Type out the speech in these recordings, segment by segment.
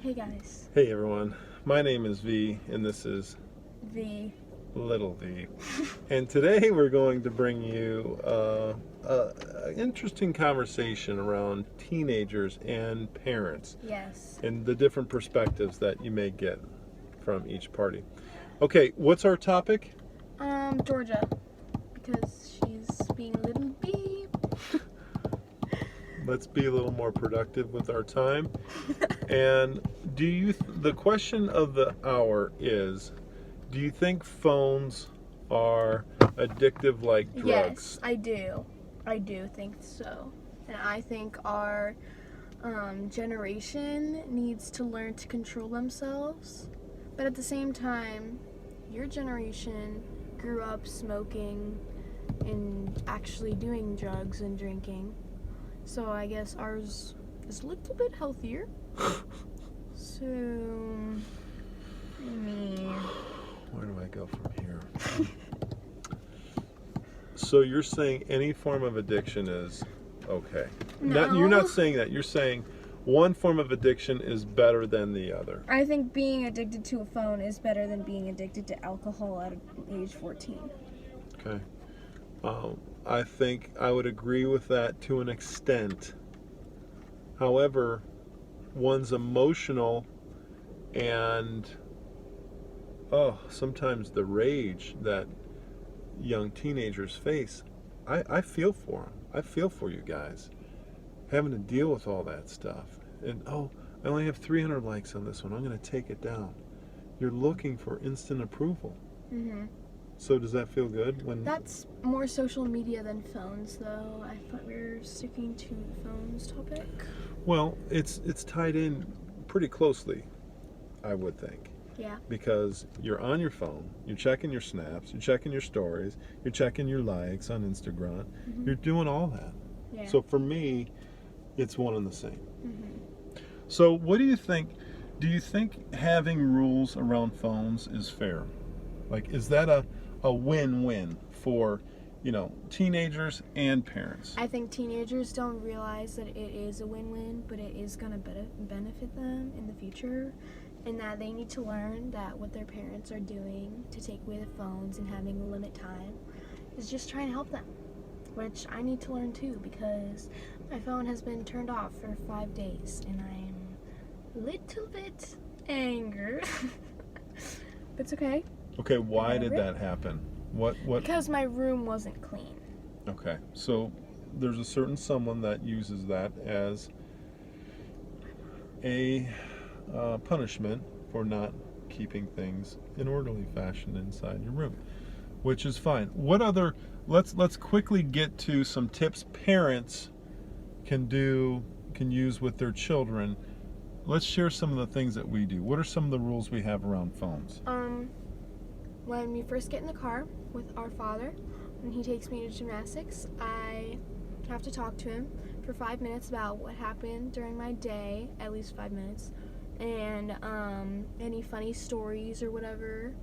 Hey guys. Hey everyone, my name is V and this is V. Little V. And today we're going to bring you an interesting conversation around teenagers and parents Yes. and the different perspectives that you may get from each party. Okay, what's our topic? Georgia. Because she's being a little bee. Let's be a little more productive with our time. And the question of the hour is, do you think phones are addictive like drugs? Yes, I do. I do think so. And I think our generation needs to learn to control themselves. But at the same time, your generation grew up smoking and actually doing drugs and drinking. So I guess ours is a little bit healthier. So, Where do I go from here? So you're saying any form of addiction is okay? No. You're not saying that. You're saying one form of addiction is better than the other. I think being addicted to a phone is better than being addicted to alcohol at age 14. Okay. I think I would agree with that to an extent. However, one's emotional and sometimes the rage that young teenagers face, I feel for them. I feel for you guys having to deal with all that stuff. And I only have 300 likes on this one. I'm going to take it down. You're looking for instant approval. Mm-hmm. So does that feel good when That's more social media than phones, though. I thought we were sticking to the phones topic. Well, it's tied in pretty closely, I would think. Yeah. Because you're on your phone, you're checking your snaps, you're checking your stories, you're checking your likes on Instagram. Mm-hmm. You're doing all that. Yeah. So for me, it's one and the same. Mm-hmm. So what do you think? Do you think having rules around phones is fair? Like, is that a win-win for, teenagers and parents? I think teenagers don't realize that it is a win-win, but it is going to benefit them in the future, and that they need to learn that what their parents are doing to take away the phones and having a limit time is just trying to help them, which I need to learn too, because my phone has been turned off for 5 days, and I'm a little bit angry. But it's okay. Okay, why did that happen? What? Because my room wasn't clean. Okay, so there's a certain someone that uses that as a punishment for not keeping things in orderly fashion inside your room, which is fine. What other? Let's quickly get to some tips parents can use with their children. Let's share some of the things that we do. What are some of the rules we have around phones? When we first get in the car with our father, when he takes me to gymnastics, I have to talk to him for 5 minutes about what happened during my day, at least 5 minutes, and any funny stories or whatever.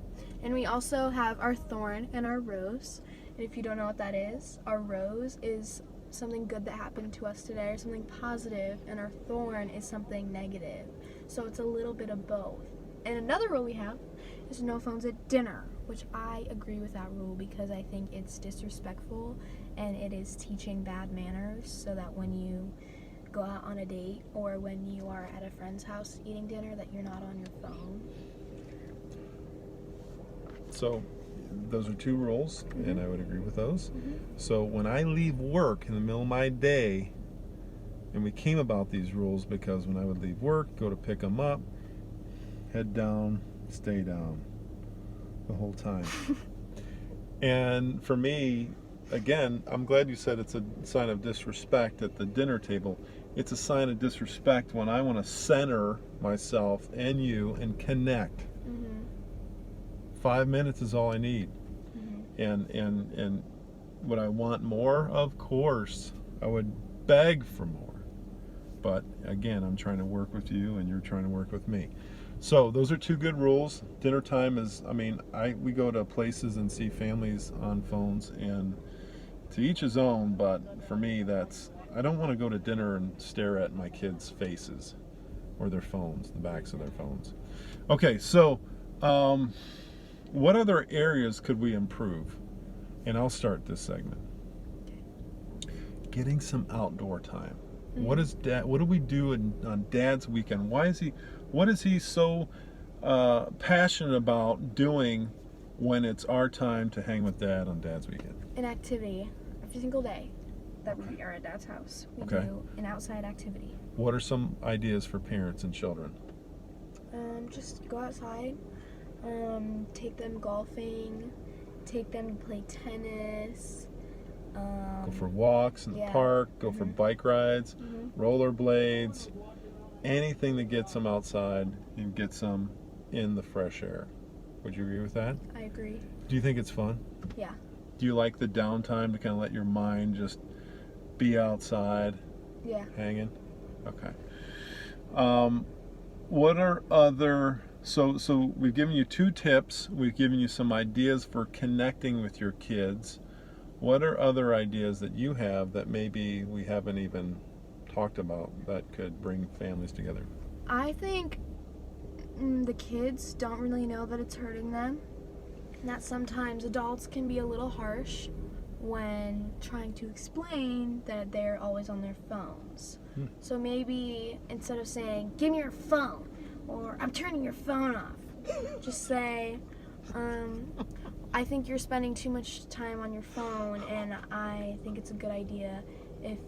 And we also have our thorn and our rose. And if you don't know what that is, our rose is something good that happened to us today, or something positive, and our thorn is something negative. So it's a little bit of both. And another rule we have is no phones at dinner, which I agree with that rule because I think it's disrespectful and it is teaching bad manners, so that when you go out on a date or when you are at a friend's house eating dinner, that you're not on your phone. So those are two rules, Mm-hmm. and I would agree with those. Mm-hmm. So when I leave work in the middle of my day, and we came about these rules because when I would leave work, go to pick them up, head down, stay down the whole time. And for me, again, I'm glad you said it's a sign of disrespect at the dinner table. It's a sign of disrespect when I want to center myself and you and connect. Mm-hmm. 5 minutes is all I need. Mm-hmm. And would I want more? Of course. I would beg for more. But again, I'm trying to work with you and you're trying to work with me. So those are two good rules. Dinner time is, we go to places and see families on phones, and to each his own, but for me I don't want to go to dinner and stare at my kids' faces. or their phones, the backs of their phones. Okay, so what other areas could we improve? And I'll start this segment. Getting some outdoor time. What do we do on Dad's weekend? What is he so passionate about doing when it's our time to hang with Dad on Dad's weekend? An activity every single day that we are at Dad's house. We do an outside activity. What are some ideas for parents and children? Just go outside, take them golfing, take them to play tennis. Go for walks in the park, go for bike rides, rollerblades, anything that gets them outside and gets them in the fresh air. Would you agree with that? I agree. Do you think it's fun? Yeah. Do you like the downtime to kind of let your mind just be outside? Yeah. Hanging? Okay. What are other... So we've given you 2 tips. We've given you some ideas for connecting with your kids. What are other ideas that you have that maybe we haven't even talked about that could bring families together? I think the kids don't really know that it's hurting them. And that sometimes adults can be a little harsh when trying to explain that they're always on their phones. So maybe instead of saying, "Give me your phone," or "I'm turning your phone off," just say, "I think you're spending too much time on your phone, and I think it's a good idea if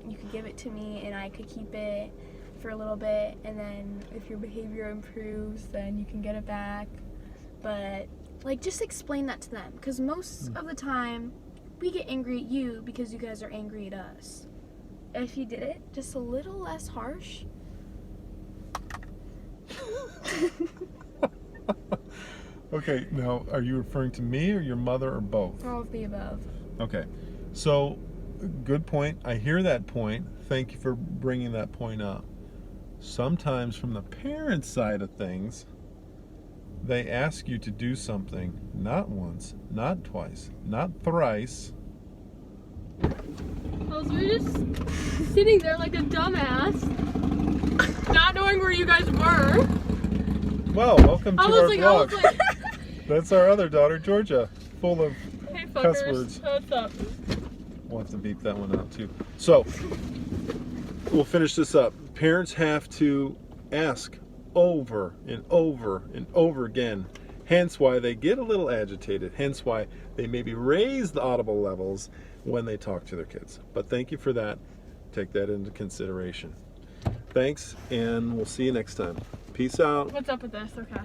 you could give it to me and I could keep it for a little bit, and then if your behavior improves, then you can get it back." But just explain that to them, because most of the time we get angry at you because you guys are angry at us. If you did it just a little less harsh. Okay, now are you referring to me or your mother or both? All of the above. Okay, so good point. I hear that point. Thank you for bringing that point up. Sometimes from the parent side of things, they ask you to do something not once, not twice, not thrice. So we're just sitting there like a dumbass, not knowing where you guys were. Well, welcome to our vlog. I was like, That's our other daughter, Georgia, full of hey cuss fuckers, words. what's up? We'll have to beep that one out too. So, we'll finish this up. Parents have to ask over and over and over again. Hence why they get a little agitated. Hence why they maybe raise the audible levels when they talk to their kids. But thank you for that. Take that into consideration. Thanks, and we'll see you next time. Peace out. What's up with this? Okay.